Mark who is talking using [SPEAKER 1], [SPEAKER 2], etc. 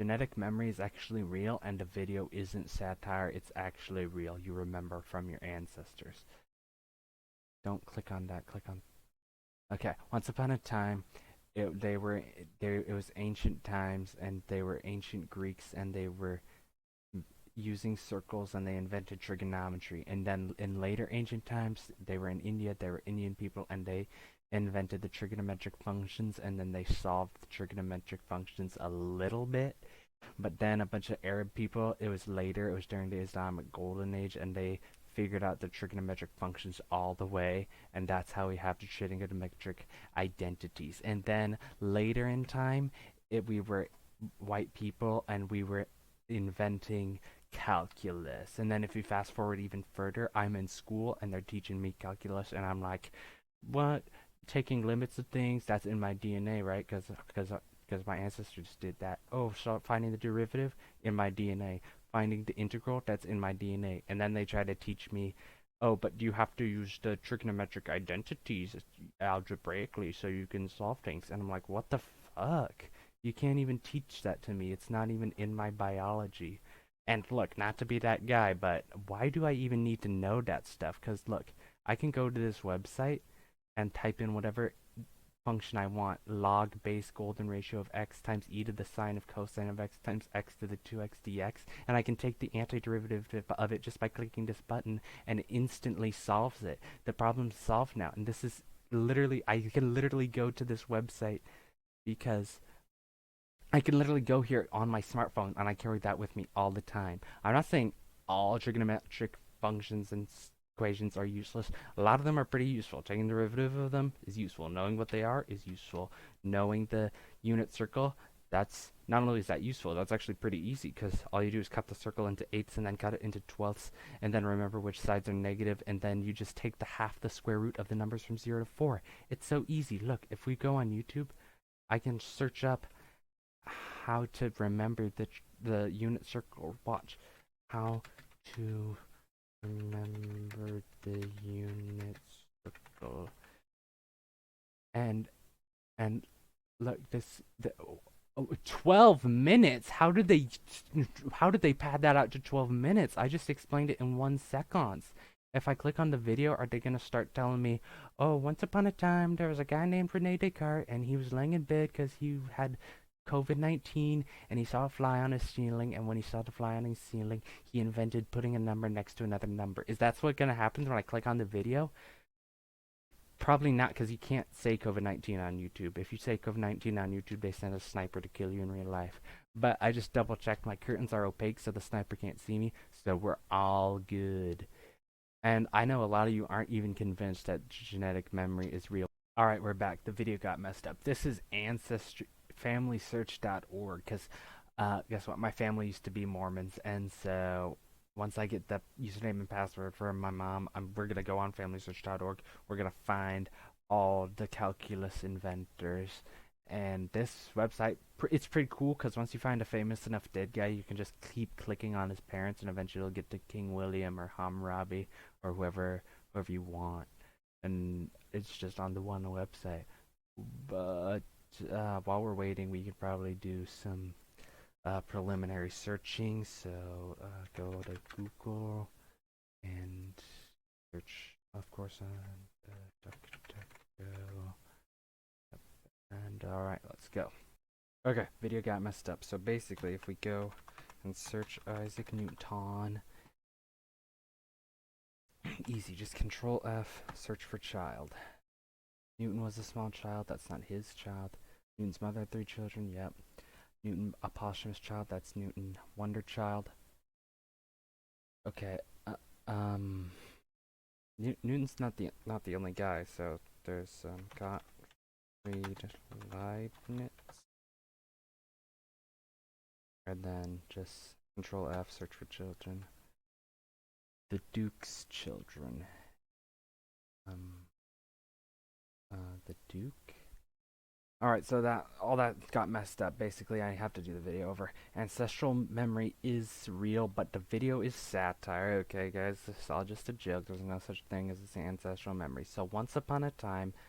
[SPEAKER 1] Genetic memory is actually real, and the video isn't satire. It's actually real. You remember from your ancestors. Don't click on that. Click on. Okay. Once upon a time, they were there. It was ancient times, and they were ancient Greeks, and they were using circles, and they invented trigonometry. And then in later ancient times, they were in India. They were Indian people, and they invented the trigonometric functions, and then they solved the trigonometric functions a little bit. But then a bunch of Arab people, it was later, it was during the Islamic Golden Age, and they figured out the trigonometric functions all the way, and that's how we have the trigonometric identities. And then later in time, we were white people, and we were inventing calculus. And then if you fast forward even further, I'm in school, and they're teaching me calculus, and I'm like, what? Taking limits of things, that's in my DNA, right? Because my ancestors did that. Oh, so finding the derivative in my DNA, finding the integral, that's in my DNA. And then they try to teach me, oh, but you have to use the trigonometric identities algebraically so you can solve things. And I'm like, what the fuck? You can't even teach that to me. It's not even in my biology. And look, not to be that guy, but why do I even need to know that stuff? Because look, I can go to this website and type in whatever function I want, log base golden ratio of x times e to the sine of cosine of x times x to the 2x dx, and I can take the antiderivative of it just by clicking this button, and it instantly solves it. The problem's solved now, and this is literally, I can literally go to this website because I can literally go here on my smartphone, and I carry that with me all the time. I'm not saying all trigonometric functions and equations are useless. A lot of them are pretty useful. Taking the derivative of them is useful. Knowing what they are is useful. Knowing the unit circle, that's not only is that useful, that's actually pretty easy because all you do is cut the circle into eighths and then cut it into twelfths and then remember which sides are negative and then you just take the half the square root of the numbers from 0 to 4. It's so easy. Look, if we go on YouTube, I can search up how to remember the unit circle. Watch. How to remember the unit circle. And and look, oh, 12 minutes. How did they pad that out to 12 minutes? I just explained it in 1 second. If I click on the video, are they gonna start telling me, oh, once upon a time there was a guy named Rene Descartes and he was laying in bed because he had COVID-19 and he saw a fly on his ceiling, and when he saw the fly on his ceiling, he invented putting a number next to another number. Is that what's gonna happen when I click on the video? Probably not, because you can't say COVID-19 on YouTube. If you say COVID-19 on YouTube, they send a sniper to kill you in real life. But I just double checked. My curtains are opaque, so the sniper can't see me, so we're all good. And I know a lot of you aren't even convinced that genetic memory is real. Alright, we're back. The video got messed up. This is FamilySearch.org, because guess what? My family used to be Mormons, and so once I get the username and password for my mom, we're going to go on FamilySearch.org. We're going to find all the calculus inventors. And this website, it's pretty cool because once you find a famous enough dead guy, you can just keep clicking on his parents, and eventually you'll get to King William or Hammurabi or whoever you want. And it's just on the one website. But while we're waiting, we could probably do some preliminary searching. So go to Google and search, of course, on DuckDuckGo. And alright, let's go. Okay, video got messed up. So basically, if we go and search Isaac Newton, easy, just Control F, search for child. Newton was a small child, that's not his child. Newton's mother had 3 children, yep. Newton, a posthumous child, that's Newton. Wonder child. Okay, Newton's not the only guy, so there's Gottfried Leibniz. And then just Control F, search for children. The Duke's children. The Duke? Alright, so all that got messed up. Basically, I have to do the video over. Ancestral memory is real, but the video is satire. Okay, guys, this is all just a joke. There's no such thing as ancestral memory. So once upon a time,